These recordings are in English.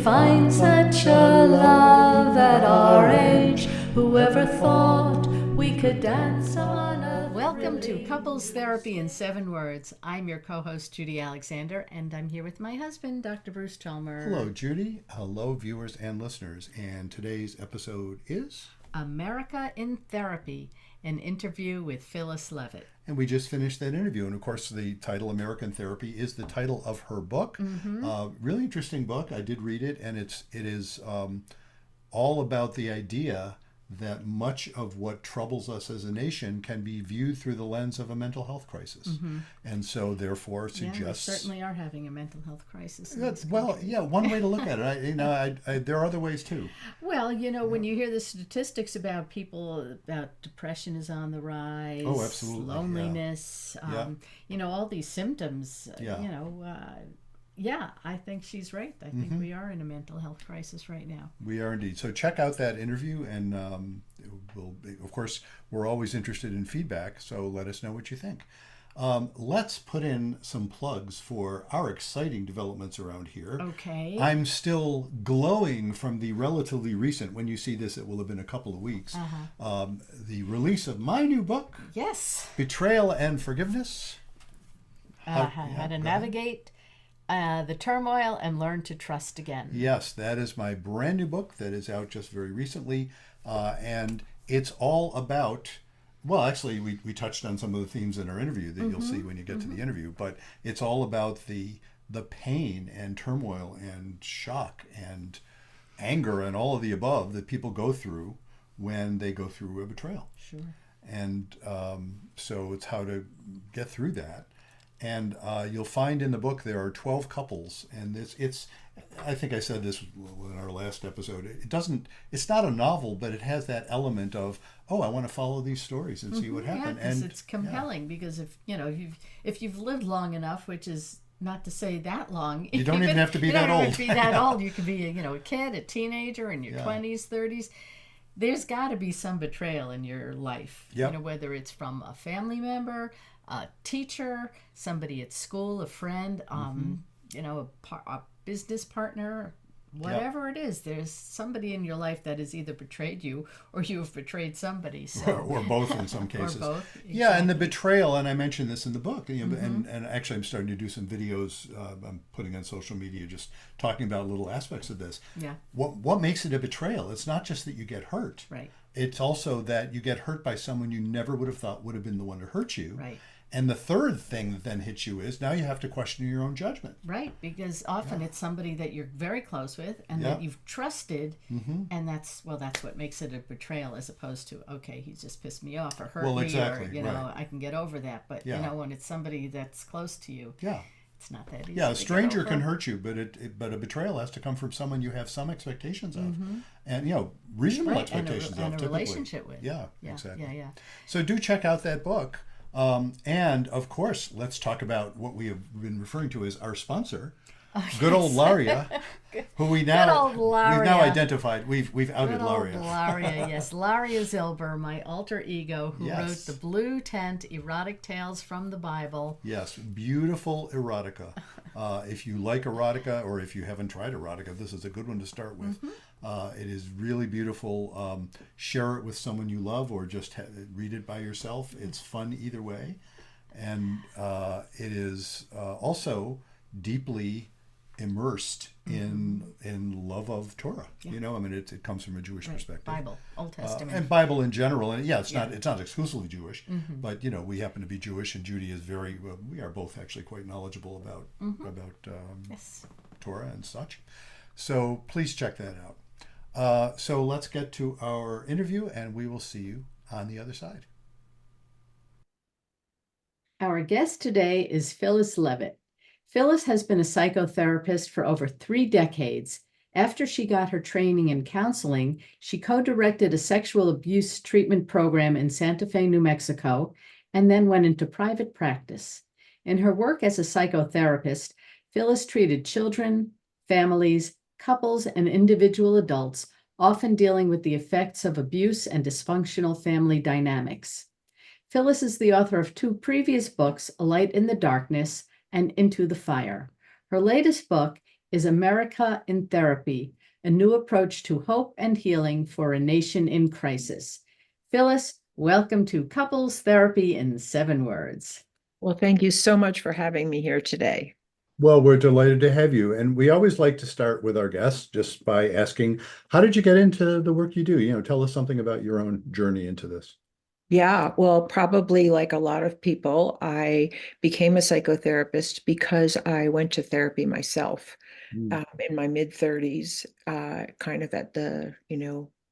find such a love at our age. Whoever thought we could dance on a Welcome to Couples Therapy in 7 Words. I'm your co-host, Judy Alexander, and I'm here with my husband, Dr. Bruce Chalmer. Hello, Judy. Hello, viewers and listeners. And today's episode is America in Therapy, an interview with Phyllis Leavitt. And we just finished that interview. And of course, the title American Therapy is the title of her book. Really interesting book. I did read it, and it is all about the idea that much of what troubles us as a nation can be viewed through the lens of a mental health crisis. And so therefore suggests... we certainly are having a mental health crisis. One way to look at it. There are other ways too. Well, when you hear the statistics about depression is on the rise. Oh, absolutely. Loneliness, all these symptoms, I think she's right. I think we are in a mental health crisis right now. We are indeed. So check out that interview, and of course, we're always interested in feedback, so let us know what you think. Let's put in some plugs for our exciting developments around here. Okay. I'm still glowing from the relatively recent, when you see this, it will have been a couple of weeks, the release of my new book, Yes. Betrayal and Forgiveness. How to navigate the turmoil and learn to trust again. Yes, that is my brand new book that is out just very recently. And it's all about, well, actually, we touched on some of the themes in our interview that you'll see when you get to the interview, but it's all about the pain and turmoil and shock and anger and all of the above that people go through when they go through a betrayal. Sure. And so it's how to get through that. And you'll find in the book there are 12 couples, and it's I think I said this in our last episode. It's not a novel, but it has that element of, I want to follow these stories and see what happened. And it's compelling because if you've lived long enough, which is not to say that long, you don't even have to be that old. You don't have to be that old. You could be a kid, a teenager, in your 20s, 30s. There's got to be some betrayal in your life. Yep. Whether it's from a family member, a teacher, somebody at school, a friend, a business partner, whatever it is. There's somebody in your life that has either betrayed you or you have betrayed somebody. So. or both in some cases. Or both. Exactly. Yeah, and the betrayal, and I mentioned this in the book, and actually I'm starting to do some videos I'm putting on social media just talking about little aspects of this. Yeah. What makes it a betrayal? It's not just that you get hurt. Right. It's also that you get hurt by someone you never would have thought would have been the one to hurt you. Right. And the third thing that then hits you is now you have to question your own judgment. Right, because often it's somebody that you're very close with and that you've trusted, and that's what makes it a betrayal as opposed to, okay, he's just pissed me off or hurt me, or, I can get over that. But, when it's somebody that's close to you, it's not that easy. Yeah, a stranger can hurt you, but a betrayal has to come from someone you have some expectations of. And, reasonable expectations and of, a relationship with. Yeah, exactly. Yeah. So do check out that book. And of course, let's talk about what we have been referring to as our sponsor, good old Laria, who we've now identified. We've outed Laria. Good old Laria, yes, Laria Zilber, my alter ego, who wrote the Blue Tent Erotic Tales from the Bible. Yes, beautiful erotica. If you like erotica, or if you haven't tried erotica, this is a good one to start with. It is really beautiful. Share it with someone you love, or just read it by yourself. It's fun either way. And it is also deeply immersed in love of Torah. It comes from a Jewish perspective. Bible, Old Testament. And Bible in general. And it's not exclusively Jewish, but we happen to be Jewish, and Judy is we are both actually quite knowledgeable about Torah and such. So please check that out. So let's get to our interview, and we will see you on the other side. Our guest today is Phyllis Leavitt. Phyllis has been a psychotherapist for over 3 decades. After she got her training in counseling, she co-directed a sexual abuse treatment program in Santa Fe, New Mexico, and then went into private practice. In her work as a psychotherapist, Phyllis treated children, families, couples, and individual adults, often dealing with the effects of abuse and dysfunctional family dynamics. Phyllis is the author of 2 previous books, A Light in the Darkness and Into the Fire. Her latest book, is America in Therapy, a new approach to hope and healing for a nation in crisis. Phyllis, welcome to Couples Therapy in 7 Words. Well, thank you so much for having me here today. Well, we're delighted to have you. And we always like to start with our guests just by asking, how did you get into the work you do? Tell us something about your own journey into this. Yeah, well, probably like a lot of people, I became a psychotherapist because I went to therapy myself in my mid 30s, kind of at the,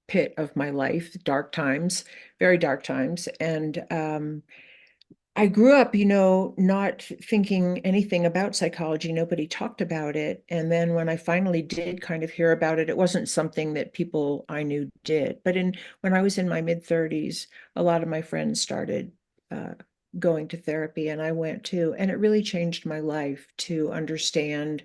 pit of my life, dark times, very dark times. And I grew up, not thinking anything about psychology. Nobody talked about it. And then when I finally did kind of hear about it, it wasn't something that people I knew did. But when I was in my mid 30s, a lot of my friends started uh, going to therapy, and I went too. And it really changed my life to understand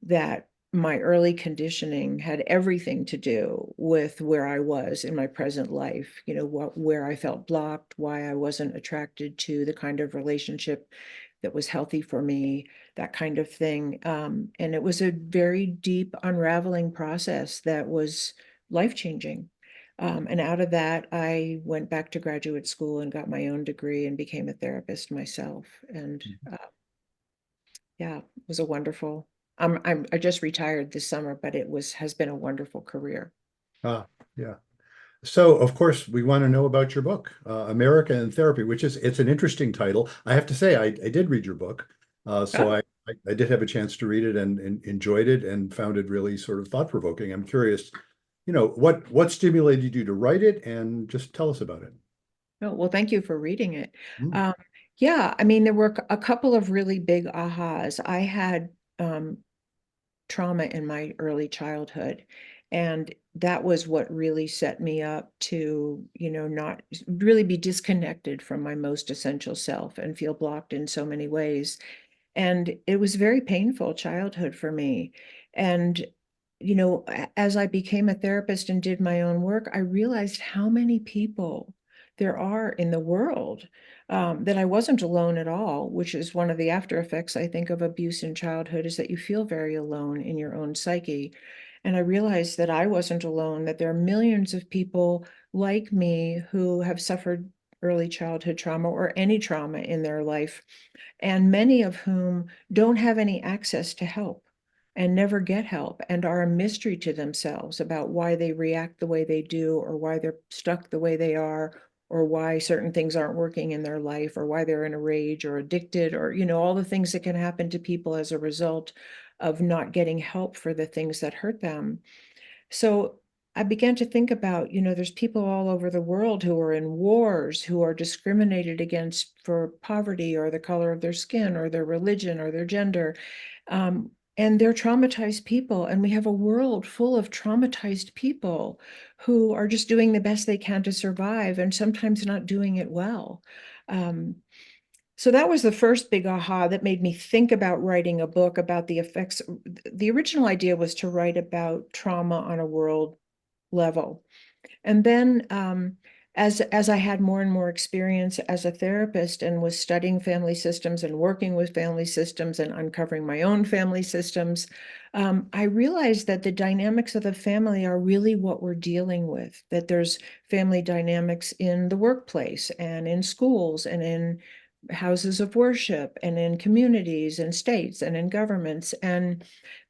that my early conditioning had everything to do with where I was in my present life, where I felt blocked, why I wasn't attracted to the kind of relationship that was healthy for me, that kind of thing. And it was a very deep unraveling process that was life-changing. And out of that, I went back to graduate school and got my own degree and became a therapist myself. And yeah, it was a wonderful. I just retired this summer, but has been a wonderful career. Ah, yeah. So, of course, we want to know about your book, America in Therapy, it's an interesting title. I have to say, I did read your book. So Oh, I did have a chance to read it and enjoyed it and found it really sort of thought-provoking. I'm curious, what stimulated you to write it, and just tell us about it. no, well, thank you for reading it. Mm, Um, yeah, I mean, there were a couple of really big ahas. I had um, trauma in my early childhood, and that was what really set me up to, not really be disconnected from my most essential self and feel blocked in so many ways. And it was very painful childhood for me. And, as I became a therapist and did my own work, I realized how many people there are in the world, that I wasn't alone at all, which is one of the after effects, I think, of abuse in childhood, is that you feel very alone in your own psyche. And I realized that I wasn't alone, that there are millions of people like me who have suffered early childhood trauma or any trauma in their life, and many of whom don't have any access to help and never get help and are a mystery to themselves about why they react the way they do, or why they're stuck the way they are, or why certain things aren't working in their life, or why they're in a rage or addicted, or all the things that can happen to people as a result of not getting help for the things that hurt them. So I began to think about, there's people all over the world who are in wars, who are discriminated against for poverty or the color of their skin or their religion or their gender. And they're traumatized people. And we have a world full of traumatized people who are just doing the best they can to survive, and sometimes not doing it well. Um, so that was the first big aha that made me think about writing a book about the effects. The original idea was to write about trauma on a world level. And then as I had more and more experience as a therapist and was studying family systems and working with family systems and uncovering my own family systems, I realized that the dynamics of the family are really what we're dealing with, that there's family dynamics in the workplace and in schools and in houses of worship and in communities and states and in governments, and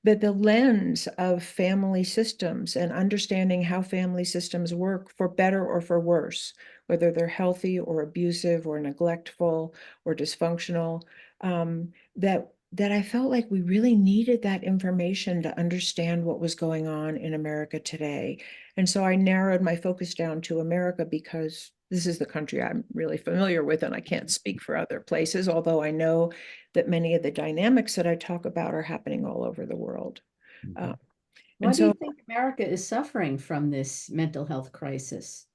that the lens of family systems and understanding how family systems work, for better or for worse, whether they're healthy or abusive or neglectful or dysfunctional, that I felt like we really needed that information to understand what was going on in America today. And so I narrowed my focus down to America because this is the country I'm really familiar with, and I can't speak for other places, although I know that many of the dynamics that I talk about are happening all over the world. mhm. Uh, Why and do you so, think America is suffering from this mental health crisis?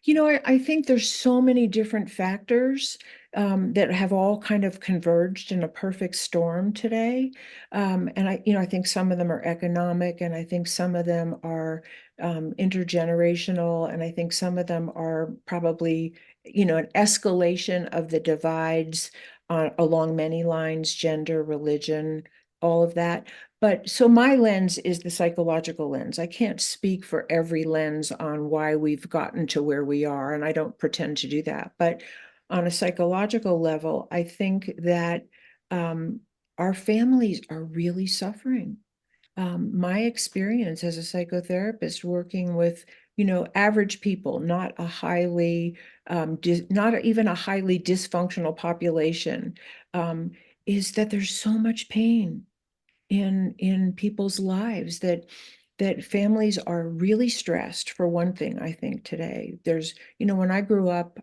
I think there's so many different factors that have all kind of converged in a perfect storm today. And I think some of them are economic, and I think some of them are intergenerational, and I think some of them are probably, an escalation of the divides along many lines: gender, religion, all of that. But so my lens is the psychological lens. I can't speak for every lens on why we've gotten to where we are, and I don't pretend to do that. But on a psychological level, I think that our families are really suffering. My experience as a psychotherapist working with, average people, not a highly, not even a highly dysfunctional population, is that there's so much pain in people's lives that families are really stressed. For one thing, I think today there's, when I grew up,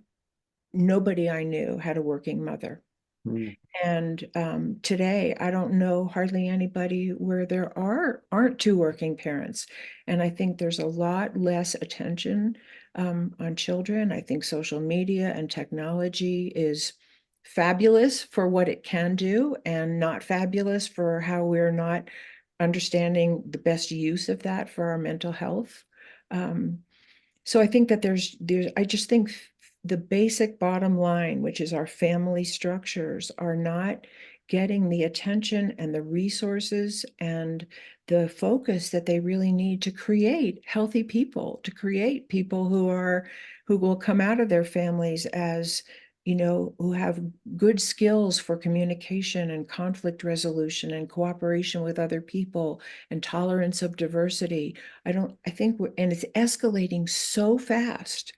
nobody I knew had a working mother. Mm. And today, I don't know hardly anybody where there aren't two working parents. And I think there's a lot less attention on children. I think social media and technology is fabulous for what it can do and not fabulous for how we're not understanding the best use of that for our mental health. Um, so I think that I just think the basic bottom line, which is our family structures, are not getting the attention and the resources and the focus that they really need to create healthy people, to create people who will come out of their families as, who have good skills for communication and conflict resolution and cooperation with other people and tolerance of diversity. I think and it's escalating so fast.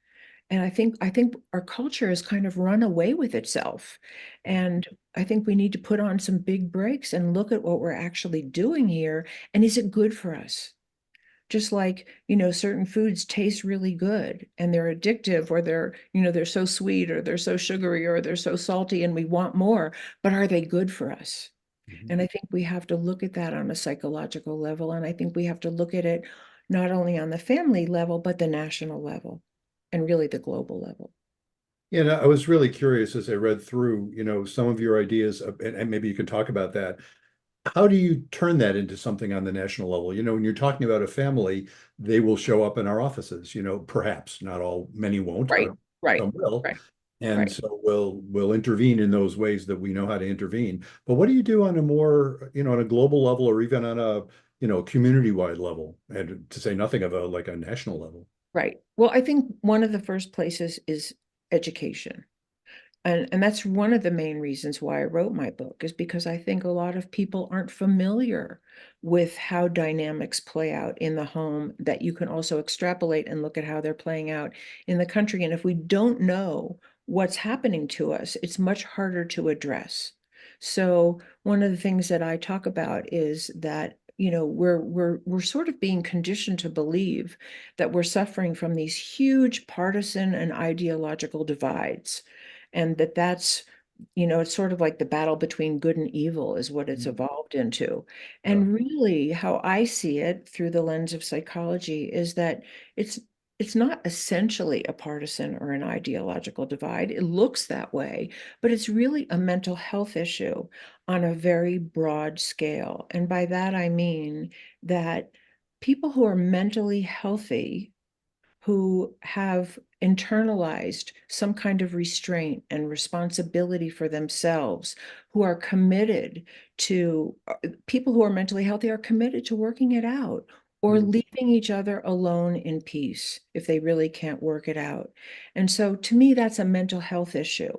And I think our culture has kind of run away with itself. And I think we need to put on some big brakes and look at what we're actually doing here. And is it good for us? Just like, certain foods taste really good and they're addictive, or they're so sweet, or they're so sugary, or they're so salty and we want more, but are they good for us? Mhm. And I think we have to look at that on a psychological level. And I think we have to look at it not only on the family level, but the national level and really the global level. Yeah, no, I was really curious as I read through, some of your ideas, and maybe you can talk about that. How do you turn that into something on the national level? When you're talking about a family, they will show up in our offices, perhaps not all, many won't, Right, but right, some will. right, And right. so we'll intervene in those ways that we know how to intervene. But what do you do on a more, on a global level, or even on a, community-wide level, and to say nothing of like a national level? Right. Well, I think one of the first places is education. And that's one of the main reasons why I wrote my book, is because I think a lot of people aren't familiar with how dynamics play out in the home, that you can also extrapolate and look at how they're playing out in the country. And if we don't know what's happening to us, it's much harder to address. So one of the things that I talk about is that, we're sort of being conditioned to believe that we're suffering from these huge partisan and ideological divides, and that's, it's sort of like the battle between good and evil is what it's evolved into. Yeah. And really, how I see it through the lens of psychology is that it's it's not essentially a partisan or an ideological divide. It looks that way, but it's really a mental health issue on a very broad scale. And by that I mean that people who are mentally healthy, who have internalized some kind of restraint and responsibility for themselves, who are committed to, people who are mentally healthy are committed to working it out, or Mm. leaving each other alone in peace if they really can't work it out. And so to me, that's a mental health issue.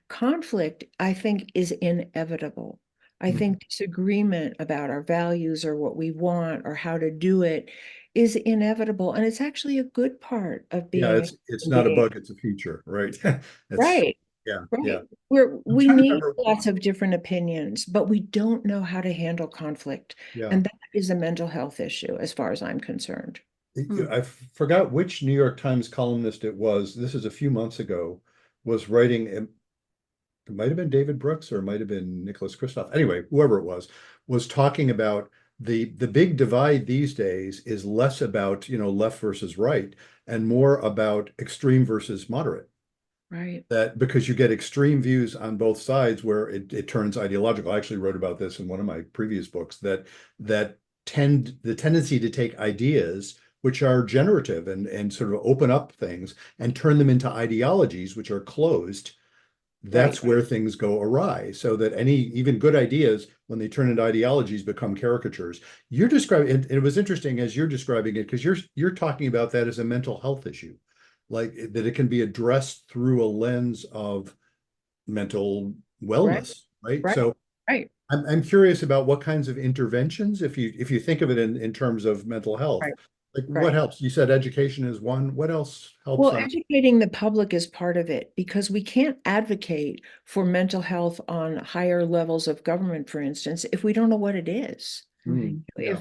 Conflict, I think, is inevitable. I Mhm. think disagreement about our values or what we want or how to do it is inevitable, and it's actually a good part of Yeah, being a it's human not a being. bug, it's a feature, right? It's Right, yeah, yeah. right. I'm We trying to need remember. lots of different opinions, but we don't know how to handle conflict. Yeah. And that is a mental health issue as far as I'm concerned. I forgot which New York Times columnist it was. This is a few months ago, was writing, it might have been David Brooks or it might have been Nicholas Kristof. Anyway, whoever it was talking about the big divide these days is less about, left versus right and more about extreme versus moderate. Right. That because you get extreme views on both sides where it turns ideological. I actually wrote about this in one of my previous books, that the tendency to take ideas which are generative and sort of open up things and turn them into ideologies which are closed, that's where things go awry. So that any even good ideas, when they turn into ideologies, become caricatures. You're describing, and it was interesting as you're describing it, because you're talking about that as a mental health issue, like that it can be addressed through a lens of mental Right, wellness, right? right, So right, I'm curious about what kinds of interventions, if you think of it in terms of mental health, right, like what right. helps? You said education is one. What else helps Well, on? educating the public is part of it because we can't advocate for mental health on higher levels of government, for instance, if we don't know what it is. Yeah.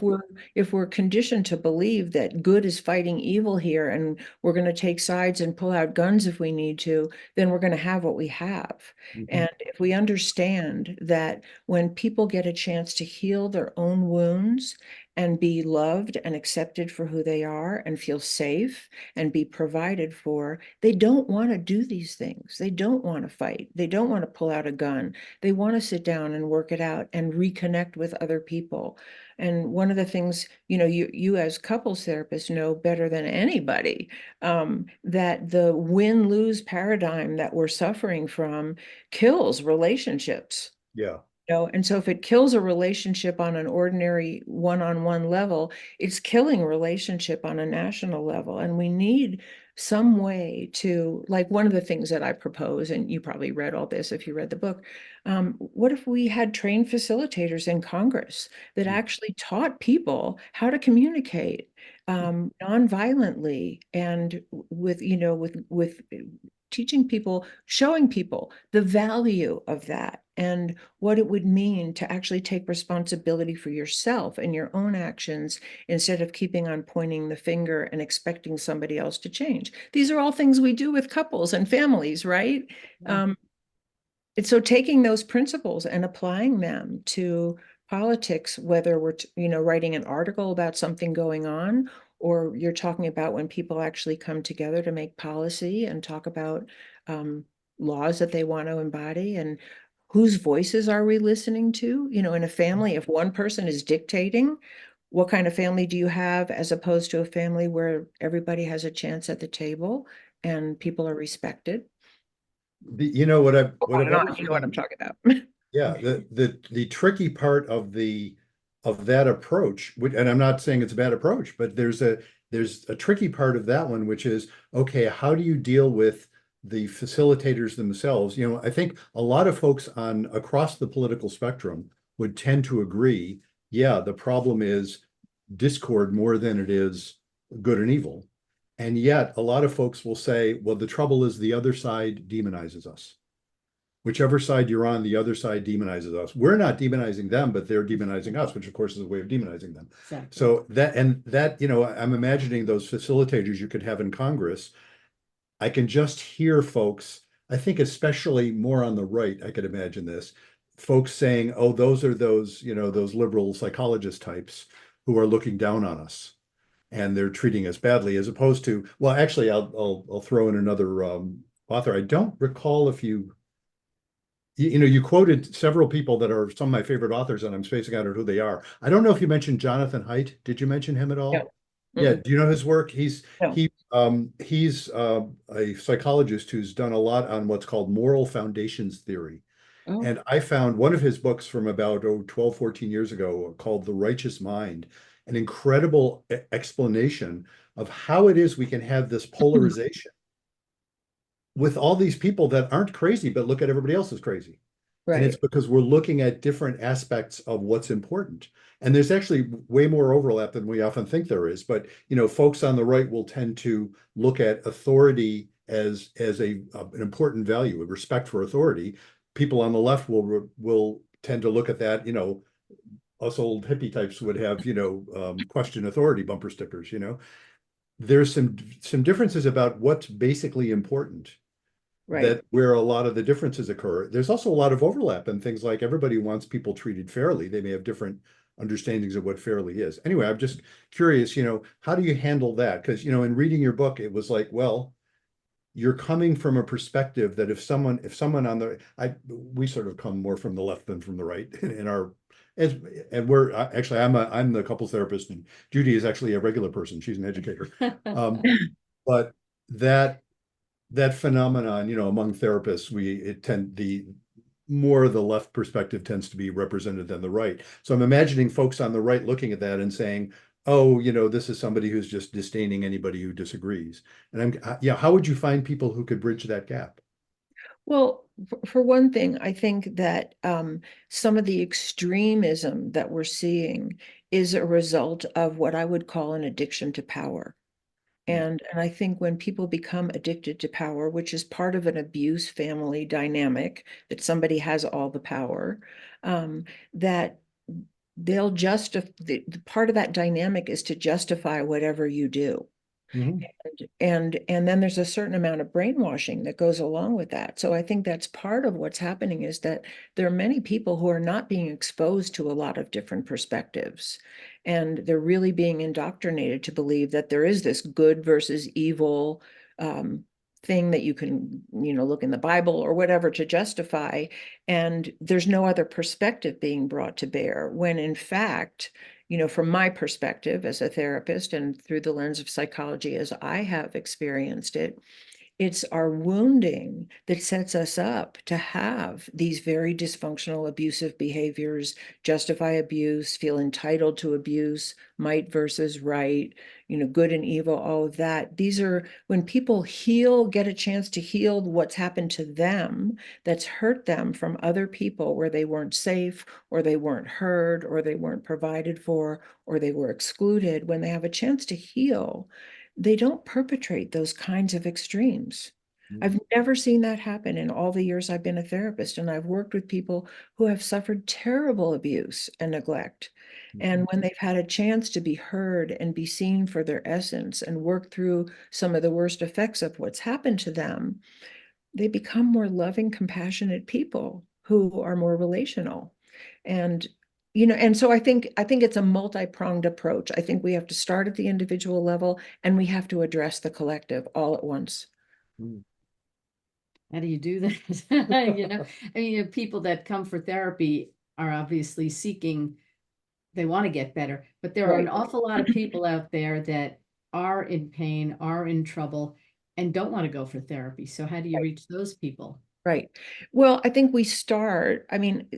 If we're conditioned to believe that good is fighting evil here and we're going to take sides and pull out guns if we need to, then we're going to have what we have. Mhm. And if we understand that when people get a chance to heal their own wounds and be loved and accepted for who they are and feel safe and be provided for, they don't want to do these things. They don't want to fight. They don't want to pull out a gun. They want to sit down and work it out and reconnect with other people. And one of the things, you as couples therapists know better than anybody, that the win-lose paradigm that we're suffering from kills relationships. Yeah. And so if it kills a relationship on an ordinary one-on-one level, it's killing relationship on a national level. And we need some way to, like one of the things that I propose, and you probably read all this if you read the book, what if we had trained facilitators in Congress that actually taught people how to communicate non-violently and with teaching people, showing people the value of that and what it would mean to actually take responsibility for yourself and your own actions instead of keeping on pointing the finger and expecting somebody else to change. These are all things we do with couples and families, right? Yeah. And so taking those principles and applying them to politics, whether we're, writing an article about something going on, or you're talking about when people actually come together to make policy and talk about laws that they want to embody and whose voices are we listening to? In a family, if one person is dictating, what kind of family do you have as opposed to a family where everybody has a chance at the table and people are respected? You know what On I've and on, always you know what I'm found, talking about. yeah, the tricky part of that approach, and I'm not saying it's a bad approach, but there's a tricky part of that one, which is, okay, how do you deal with the facilitators themselves? I think a lot of folks on across the political spectrum would tend to agree, yeah, the problem is discord more than it is good and evil. And yet a lot of folks will say, well, the trouble is the other side demonizes us. Whichever side you're on, the other side demonizes us. We're not demonizing them, but they're demonizing us, which of course is a way of demonizing them. Exactly. So that, I'm imagining those facilitators you could have in Congress. I can just hear folks, I think especially more on the right, I could imagine this, folks saying, oh, those are those liberal psychologist types who are looking down on us and they're treating us badly, as opposed to, well, actually, I'll throw in another author. I don't recall if you quoted several people that are some of my favorite authors, and I'm spacing out on who they are. I don't know if you mentioned Jonathan Haidt. Did you mention him at all? No. Yeah. Do you know his work? He's No. he's a psychologist who's done a lot on what's called moral foundations theory. Oh, And I found one of his books from about 12, 14 years ago called The Righteous Mind, an incredible explanation of how it is we can have this polarization with all these people that aren't crazy, but look at everybody else as crazy. And it's right. because we're looking at different aspects of what's important. And there's actually way more overlap than we often think there is. But folks on the right will tend to look at authority as an important value, a respect for authority. People on the left will tend to look at that. Us old hippie types would have question authority bumper stickers. There's some differences about what's basically important, Right. that where a lot of the differences occur. There's also a lot of overlap in things like everybody wants people treated fairly. They may have different understandings of what fairly is. Anyway, I'm just curious, how do you handle that? Because, in reading your book, it was like, well, you're coming from a perspective that if someone on we sort of come more from the left than from the right in our, as, and we're actually, I'm the couples therapist, and Judy is actually a regular person. She's an educator. But that that phenomenon, among therapists, it tend the more the left perspective tends to be represented than the right. So I'm imagining folks on the right looking at that and saying, oh, this is somebody who's just disdaining anybody who disagrees. And yeah, how would you find people who could bridge that gap? Well, for one thing, I think that some of the extremism that we're seeing is a result of what I would call an addiction to power. And I think when people become addicted to power, which is part of an abuse family dynamic, that somebody has all the power, that they'll justify the part of that dynamic is to justify whatever you do. Mhm. And then there's a certain amount of brainwashing that goes along with that. So I think that's part of what's happening, is that there are many people who are not being exposed to a lot of different perspectives, and they're really being indoctrinated to believe that there is this good versus evil thing that you can, look in the Bible or whatever to justify, and there's no other perspective being brought to bear, when in fact, from my perspective as a therapist and through the lens of psychology as I have experienced it, it's our wounding that sets us up to have these very dysfunctional, abusive behaviors, justify abuse, feel entitled to abuse, might versus right, good and evil, all of that. These are when people heal, get a chance to heal what's happened to them that's hurt them from other people, where they weren't safe, or they weren't heard, or they weren't provided for, or they were excluded. When they have a chance to heal, they don't perpetrate those kinds of extremes. I've never seen that happen in all the years I've been a therapist, and I've worked with people who have suffered terrible abuse and neglect. And when they've had a chance to be heard and be seen for their essence and work through some of the worst effects of what's happened to them, they become more loving, compassionate people who are more relational. And and so I think it's a multi-pronged approach. I think we have to start at the individual level, and we have to address the collective all at once. Mhm. How do you do that? I mean, people that come for therapy are obviously seeking, they want to get better, but there are an Right. awful lot of people out there that are in pain, are in trouble, and don't want to go for therapy. So how do you reach those people? Right. Well, I think we start, I mean,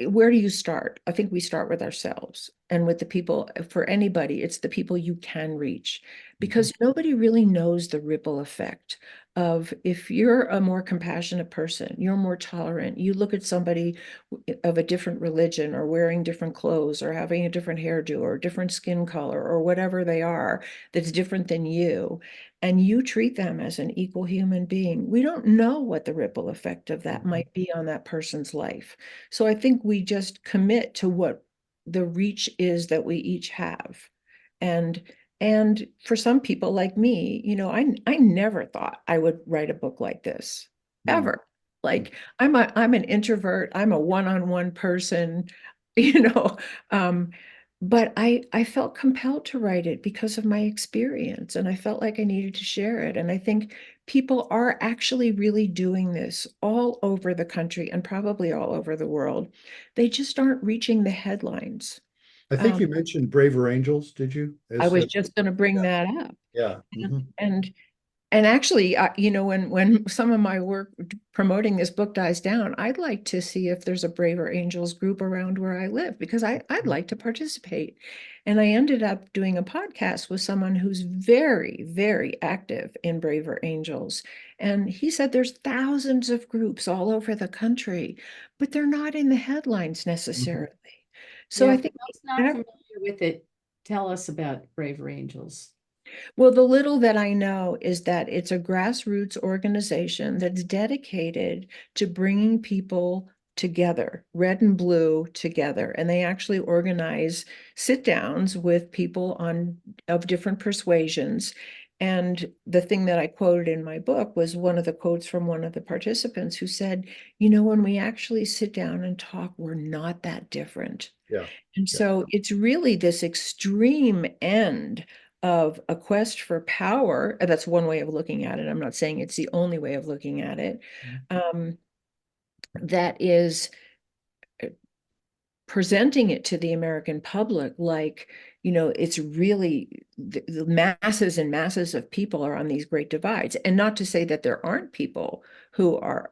where do you start? I think we start with ourselves and with the people. For anybody, it's the people you can reach, because nobody really knows the ripple effect of, if you're a more compassionate person, you're more tolerant, you look at somebody of a different religion, or wearing different clothes, or having a different hairdo, or different skin color, or whatever they are that's different than you, and you treat them as an equal human being, we don't know what the ripple effect of that might be on that person's life. So I think we just commit to what the reach is that we each have. And and for some people like me, I never thought I would write a book like this, Mhm. ever. Like, I'm an introvert, I'm a one-on-one person, you know, um, but I felt compelled to write it because of my experience, and I felt like I needed to share it. And I think people are actually really doing this all over the country and probably all over the world. They just aren't reaching the headlines. I think Um, you mentioned Braver Angels, did you? I As was just going to bring yeah, that up. yeah. And and actually, when some of my work promoting this book dies down, I'd like to see if there's a Braver Angels group around where I live, because I'd like to participate. And I ended up doing a podcast with someone who's very, very active in Braver Angels. And he said there's thousands of groups all over the country, but they're not in the headlines Mhm. necessarily. So Yeah, I for think those not familiar with it, tell us about Braver Angels. Well, the little that I know is that it's a grassroots organization that's dedicated to bringing people together, red and blue together. And they actually organize sit downs with people of different persuasions. And the thing that I quoted in my book was one of the quotes from one of the participants, who said, when we actually sit down and talk, we're not that different. Yeah, And yeah. so it's really this extreme end of a quest for power. That's one way of looking at it. I'm not saying it's the only way of looking at it. Um, that is presenting it to the American public like it's really the masses and masses of people are on these great divides. And not to say that there aren't people who are,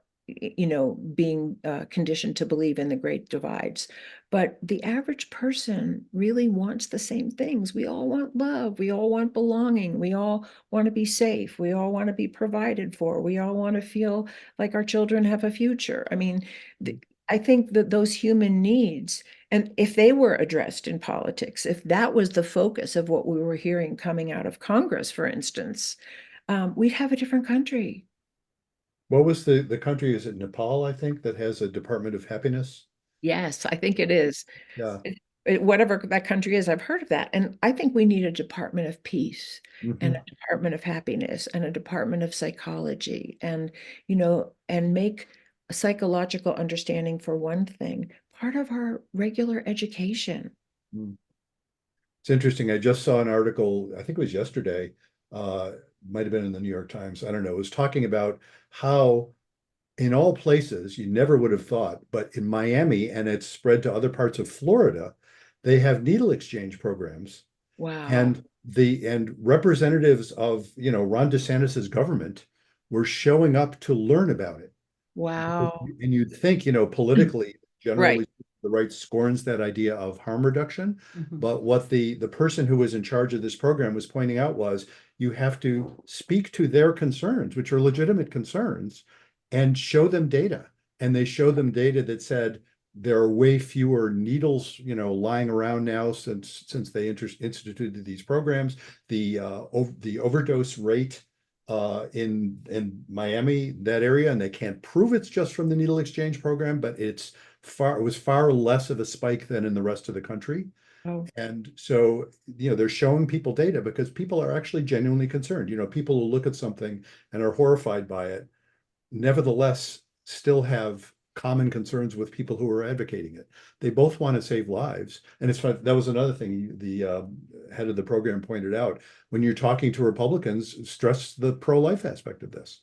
being conditioned to believe in the great divides. But the average person really wants the same things. We all want love. We all want belonging. We all want to be safe. We all want to be provided for. We all want to feel like our children have a future. I mean, I think that those human needs, and if they were addressed in politics, if that was the focus of what we were hearing coming out of Congress, for instance, we'd have a different country. What was the country? Is it Nepal, I think, that has a Department of Happiness? Yes, I think it is. Yeah. Whatever that country is, I've heard of that. And I think we need a Department of Peace and Mhm. a Department of Happiness and a Department of Psychology and, and make psychological understanding, for one thing, part of our regular education. Mm. It's interesting. I just saw an article, I think it was yesterday, uh, might have been in the New York Times. I don't know. It was talking about how in all places you never would have thought, but in Miami and it's spread to other parts of Florida, they have needle exchange programs Wow. and representatives of, Ron DeSantis's government were showing up to learn about it. Wow. And you'd think, politically, Right. generally, the right scorns that idea of harm reduction. Mhm. But what the person who was in charge of this program was pointing out was you have to speak to their concerns, which are legitimate concerns, and show them data. And they showed them data that said there are way fewer needles, lying around now since they instituted these programs. The overdose rate in Miami, that area, and they can't prove it's just from the needle exchange program, but it was far less of a spike than in the rest of the country. Oh, And so, they're showing people data because people are actually genuinely concerned. People who look at something and are horrified by it, nevertheless, still have common concerns with people who are advocating it. They both want to save lives. And it's fun. That was another thing the head of the program pointed out. When you're talking to Republicans, stress the pro-life aspect of this.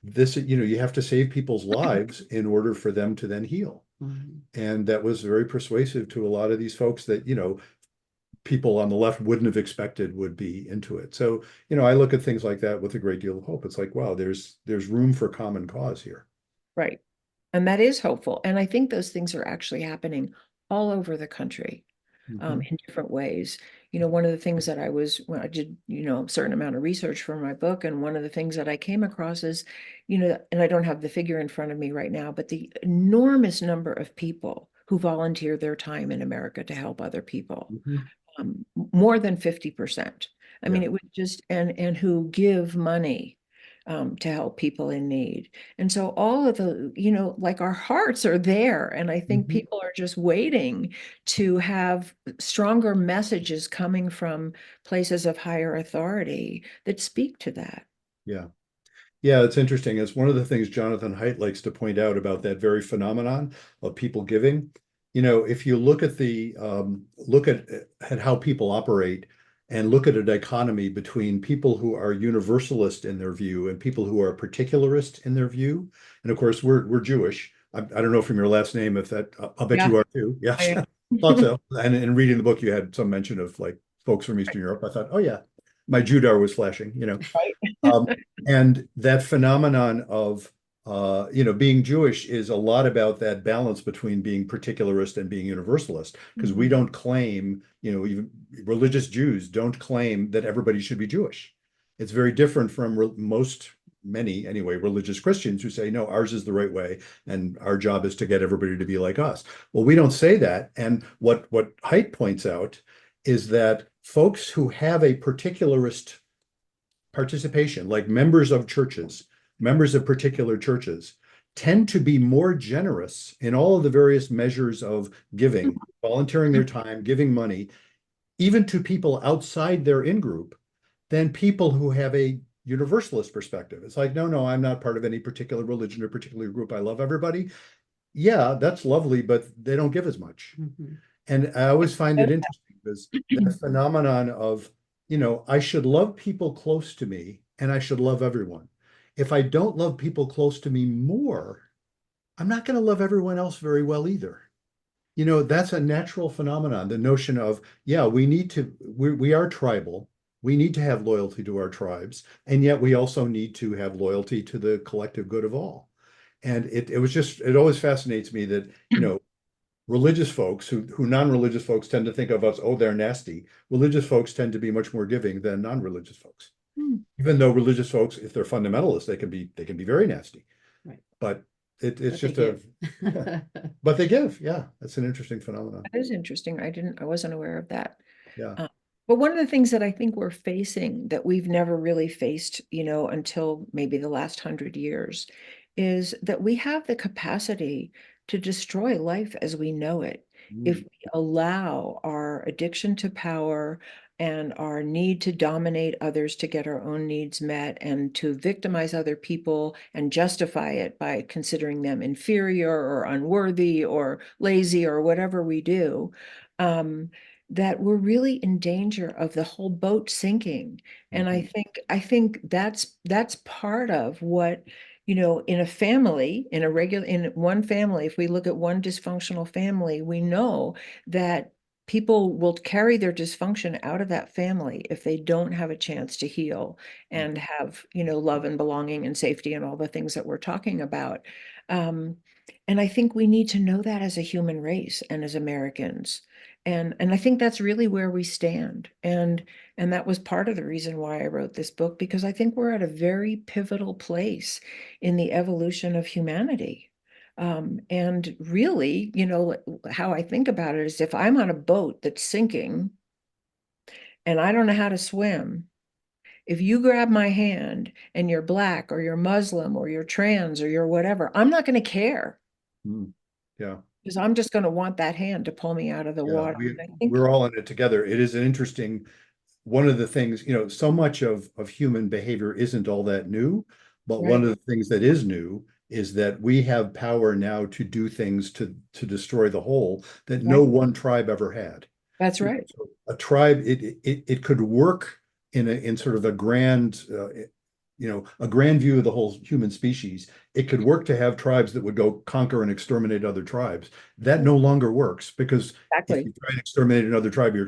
You have to save people's lives in order for them to then heal. Mhm. And that was very persuasive to a lot of these folks that, people on the left wouldn't have expected would be into it. So, I look at things like that with a great deal of hope. It's like, wow, there's room for common cause here. right. And that is hopeful. And I think those things are actually happening all over the country. Mhm. In different ways. One of the things that when I did, a certain amount of research for my book, and one of the things that I came across is, and I don't have the figure in front of me right now, but the enormous number of people who volunteer their time in America to help other people, Mhm. more than 50%. I mean, Yeah. it was just, and who give money to help people in need. And so all of the, like our hearts are there. And I think Mhm. people are just waiting to have stronger messages coming from places of higher authority that speak to that. Yeah. Yeah, it's interesting. It's one of the things Jonathan Haidt likes to point out about that very phenomenon of people giving. If you look at look at how people operate and look at a dichotomy between people who are universalist in their view and people who are particularist in their view. And of course, we're Jewish. I don't know from your last name if that I'll bet Yeah, you are too. I Yes, am. thought so. And in reading the book, you had some mention of like folks from Eastern Europe. I thought, oh yeah, my Judar was flashing. Right. Um, and that phenomenon of being Jewish is a lot about that balance between being particularist and being universalist, because we Mhm. don't claim, even religious Jews don't claim that everybody should be Jewish. It's very different from many anyway, religious Christians who say, no, ours is the right way, and our job is to get everybody to be like us. Well, we don't say that. And what Haidt points out is that folks who have a particularist participation, like members of particular churches, tend to be more generous in all of the various measures of giving, volunteering their time, giving money, even to people outside their in-group, than people who have a universalist perspective. It's like, no, no, I'm not part of any particular religion or particular group. I love everybody. Yeah, that's lovely, but they don't give as much. Mhm. And I always find it interesting because that phenomenon of, I should love people close to me and I should love everyone. If I don't love people close to me more, I'm not going to love everyone else very well either. You know, that's a natural phenomenon. The notion of, yeah, we are tribal. We need to have loyalty to our tribes, and yet we also need to have loyalty to the collective good of all. And it always fascinates me that, religious folks who non-religious folks tend to think of us, oh, they're nasty. Religious folks tend to be much more giving than non-religious folks. Hmm. Even though religious folks, if they're fundamentalists, they can be very nasty. Right. But it's But they just a give. but they give. Yeah, that's an interesting phenomenon. That is interesting. I wasn't aware of that. Yeah. Uh, but one of the things that I think we're facing that we've never really faced, until maybe the last 100 years, is that we have the capacity to destroy life as we know it if Mm. we allow our addiction to power and our need to dominate others to get our own needs met and to victimize other people and justify it by considering them inferior or unworthy or lazy or whatever we do. Um, that we're really in danger of the whole boat sinking. And Mhm. I think that's part of what, in a family, in one family, if we look at one dysfunctional family, we know that people will carry their dysfunction out of that family if they don't have a chance to heal and have, love and belonging and safety and all the things that we're talking about. Um, and I think we need to know that as a human race and as Americans. And I think that's really where we stand. And that was part of the reason why I wrote this book, because I think we're at a very pivotal place in the evolution of humanity. And really, how I think about it is if I'm on a boat that's sinking and I don't know how to swim, if you grab my hand and you're Black or you're Muslim or you're trans or you're whatever, I'm not going to care Mm. Yeah. because I'm just going to want that hand to pull me out of the Yeah. water. We I think, we're all in it together. It is an interesting one of the things, so much of human behavior isn't all that new, but one right, of the things that is new is that we have power now to do things to destroy the whole that no right. one tribe ever had. That's right. So a tribe, it could work in sort of a grand view of the whole human species. It could work to have tribes that would go conquer and exterminate other tribes. That no longer works because if Exactly. you try and exterminate another tribe, you're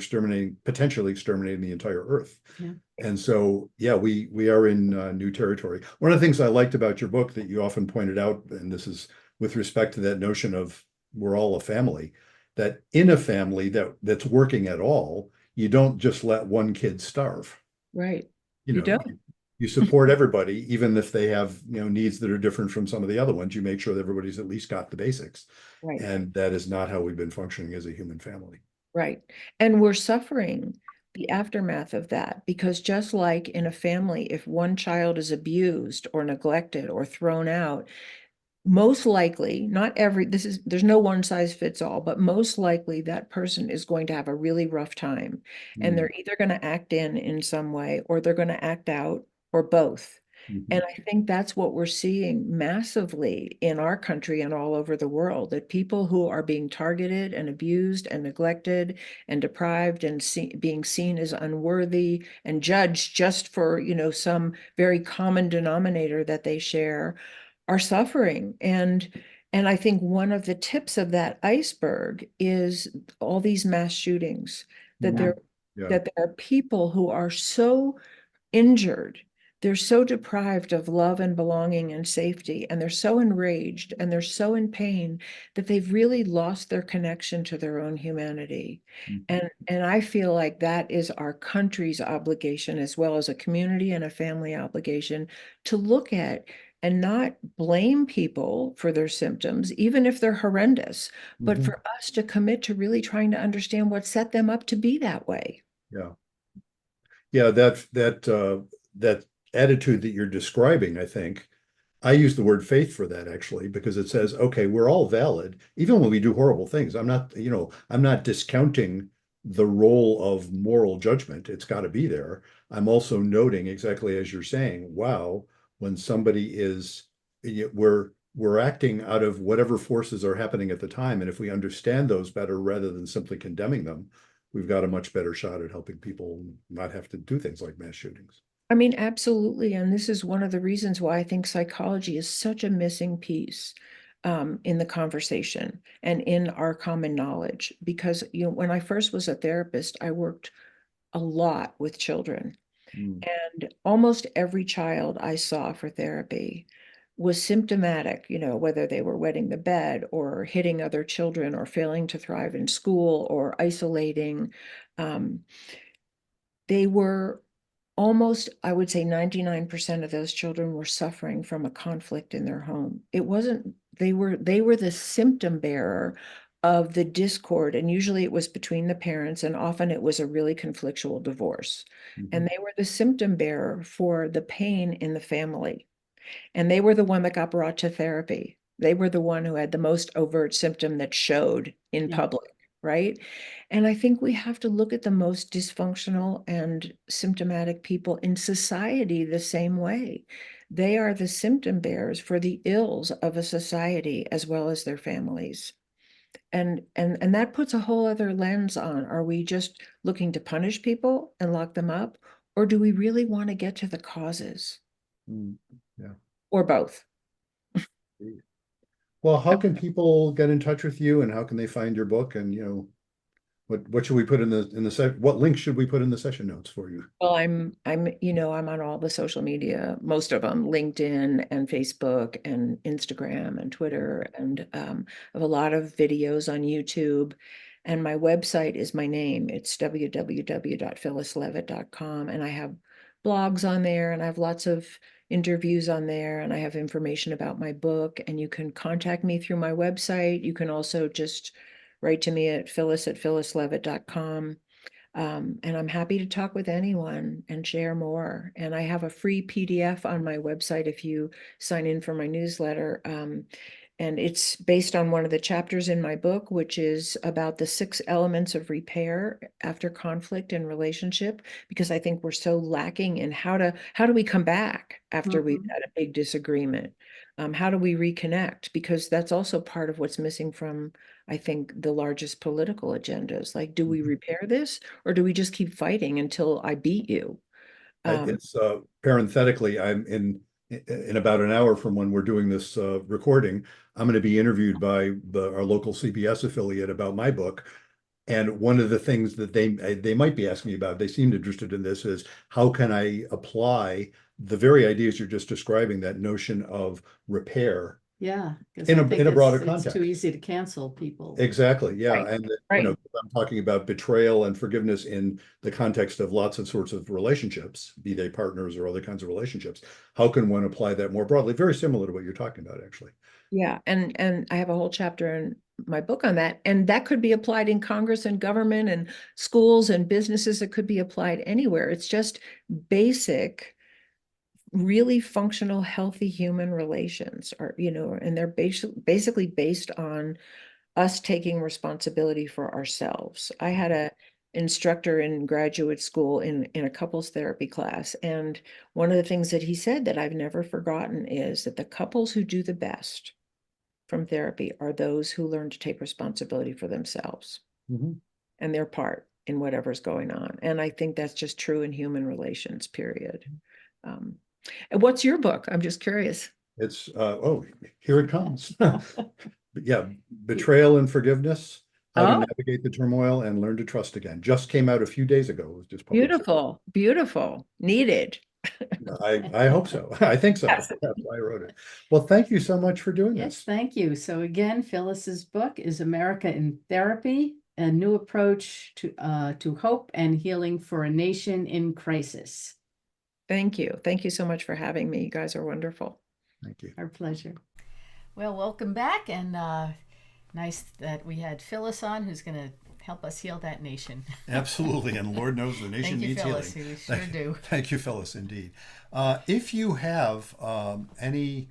potentially exterminating the entire earth. Yeah. And so, yeah, we are in new territory. One of the things I liked about your book that you often pointed out, and this is with respect to that notion of we're all a family, that in a family that's working at all, you don't just let one kid starve. Right. You You know, don't. you support everybody, even if they have, needs that are different from some of the other ones. You make sure that everybody's at least got the basics. Right. And that is not how we've been functioning as a human family. Right. And we're suffering the aftermath of that because just like in a family, if one child is abused or neglected or thrown out, most likely, not every, there's no one size fits all, but most likely that person is going to have a really rough time. And Mm. they're either going to act in some way, or they're going to act out, or both. Mhm. And I think that's what we're seeing massively in our country and all over the world, that people who are being targeted and abused and neglected and deprived and being seen as unworthy and judged just for, some very common denominator that they share are suffering. And I think one of the tips of that iceberg is all these mass shootings, that Mhm. there Yeah. that there are people who are so injured. They're so deprived of love and belonging and safety, and they're so enraged and they're so in pain that they've really lost their connection to their own humanity. Mhm. And I feel like that is our country's obligation, as well as a community and a family obligation, to look at and not blame people for their symptoms, even if they're horrendous, but Mhm. for us to commit to really trying to understand what set them up to be that way. Yeah. Yeah, that attitude that you're describing, I think, I use the word faith for that actually, because it says, okay, we're all valid, even when we do horrible things. I'm not discounting the role of moral judgment. It's got to be there. I'm also noting exactly as you're saying, wow, when somebody is, we're acting out of whatever forces are happening at the time. And if we understand those better rather than simply condemning them, we've got a much better shot at helping people not have to do things like mass shootings. I mean, absolutely. And this is one of the reasons why I think psychology is such a missing piece. in the conversation and in our common knowledge. Because, when I first was a therapist, I worked a lot with children. Mm. And almost every child I saw for therapy was symptomatic, whether they were wetting the bed or hitting other children or failing to thrive in school or isolating. Um, they were almost, I would say 99% of those children were suffering from a conflict in their home. It wasn't, they were the symptom bearer of the discord. And usually it was between the parents, and often it was a really conflictual divorce. Mhm. And they were the symptom bearer for the pain in the family. And they were the one that got brought to therapy. They were the one who had the most overt symptom that showed in Yeah. public, right? And I think we have to look at the most dysfunctional and symptomatic people in society the same way. They are the symptom bearers for the ills of a society as well as their families. And that puts a whole other lens on. Are we just looking to punish people and lock them up? Or do we really want to get to the causes? Mm. Yeah. Or both? Well, how can people get in touch with you, and how can they find your book? And what should we put in the what link should we put in the session notes for you? Well, I'm on all the social media, most of them, LinkedIn and Facebook and Instagram and Twitter, and I have a lot of videos on YouTube. And my website is my name. It's www.phyllisleavitt.com. And I have blogs on there, and I have lots of interviews on there, and I have information about my book. And you can contact me through my website. You can also just write to me at phyllis@phyllisleavitt.com. And I'm happy to talk with anyone and share more. And I have a free PDF on my website if you sign in for my newsletter. And it's based on one of the chapters in my book, which is about the 6 elements of repair after conflict in relationship, because I think we're so lacking in how do we come back after we've had a big disagreement? How do we reconnect? Because that's also part of what's missing from, I think, the largest political agendas. Like, do we Mhm. repair this, or do we just keep fighting until I beat you? It's parenthetically, I'm in about an hour from when we're doing this recording. I'm going to be interviewed by our local CBS affiliate about my book. And one of the things that they might be asking me about, they seemed interested in this, is how can I apply the very ideas you're just describing, that notion of repair Yeah, because in I a think broader it's too context. easy to cancel people. Exactly, yeah. Right, And right. I'm talking about betrayal and forgiveness in the context of lots of sorts of relationships, be they partners or other kinds of relationships. How can one apply that more broadly? Very similar to what you're talking about, actually. Yeah, and I have a whole chapter in my book on that, and that could be applied in Congress and government and schools and businesses. It could be applied anywhere. It's just basic, really functional, healthy human relations are, and they're basically based on us taking responsibility for ourselves. I had a instructor in graduate school in a couples therapy class, and one of the things that he said that I've never forgotten is that the couples who do the best from therapy are those who learn to take responsibility for themselves Mhm. and their part in whatever's going on. And I think that's just true in human relations, period. Um, and what's your book? I'm just curious. It's oh, here it comes. But yeah, betrayal and forgiveness, how to Oh, navigate the turmoil and learn to trust again. Just came out a few days ago. It was just published. beautiful, beautiful, needed. I hope so. I think so. Yes. That's why I wrote it. Well, thank you so much for doing Yes, this. thank you. So again, Phyllis's book is America in Therapy, a new approach to hope and healing for a nation in crisis. Thank you. Thank you so much for having me. You guys are wonderful. Thank you. Our pleasure. Well, welcome back, and nice that we had Phyllis on, who's going to help us heal that nation. Absolutely. And Lord knows the nation Thank you, needs Phyllis. healing. We sure do. Thank you, Phyllis, indeed. If you have any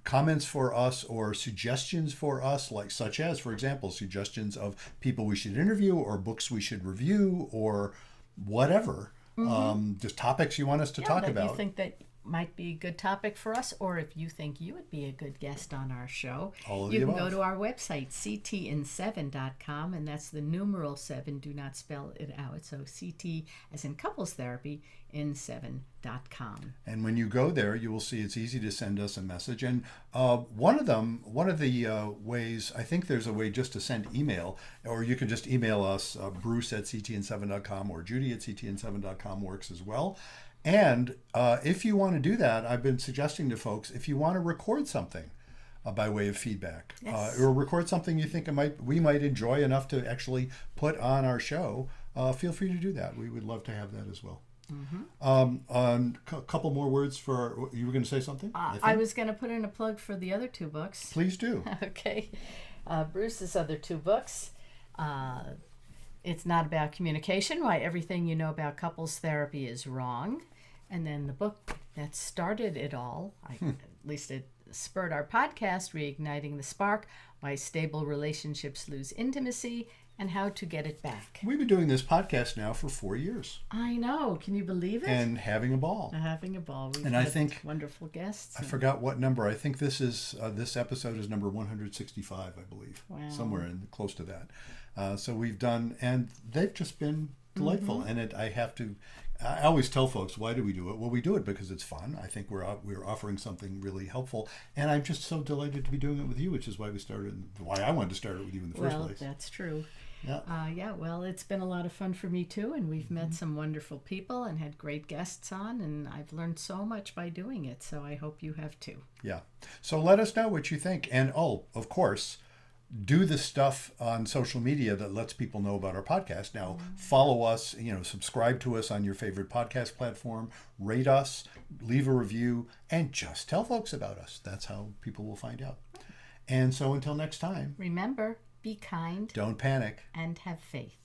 comments for us or suggestions for us, like such as, for example, suggestions of people we should interview or books we should review or whatever, just topics you want us to talk that about. you think that might be a good topic for us, or if you think you would be a good guest on our show, All of you the can go above. to our website, ctn7.com, and that's the numeral 7. Do not spell it out. So CT as in couples therapy in 7.com. And when you go there, you will see it's easy to send us a message. And one of the ways, I think there's a way just to send email, or you can just email us, Bruce at ctn7.com or Judy at ctn7.com works as well. And if you want to do that, I've been suggesting to folks, if you want to record something by way of feedback, Yes. or record something you think we might enjoy enough to actually put on our show, feel free to do that. We would love to have that as well. A couple more words for, you were going to say something? I think? was going to put in a plug for the other 2 books. Please do. Okay. Bruce's other 2 books. It's Not About Communication, Why Everything You Know About Couples Therapy is Wrong. And then the book that started it all, at least it spurred our podcast, Reigniting the Spark, Why Stable Relationships Lose Intimacy and How to Get It Back. We've been doing this podcast now for 4 years I know. Can you believe it? and having a ball. Having a ball. We've And I had think- wonderful guests. I forgot what number. I think this episode is number 165, I believe. Wow. Somewhere in close to that. So we've done, and they've just been delightful. And I always tell folks, why do we do it? Well, we do it because it's fun. I think we're offering something really helpful, and I'm just so delighted to be doing it with you, which is why I wanted to start it with you in the first Well, place. that's true. Yeah. Well, it's been a lot of fun for me too, and we've met some wonderful people and had great guests on, and I've learned so much by doing it, so I hope you have too. Yeah. So let us know what you think. And of course, do the stuff on social media that lets people know about our podcast. Now, follow us, subscribe to us on your favorite podcast platform, rate us, leave a review, and just tell folks about us. That's how people will find out. And so until next time, Remember, be kind don't panic. and have faith.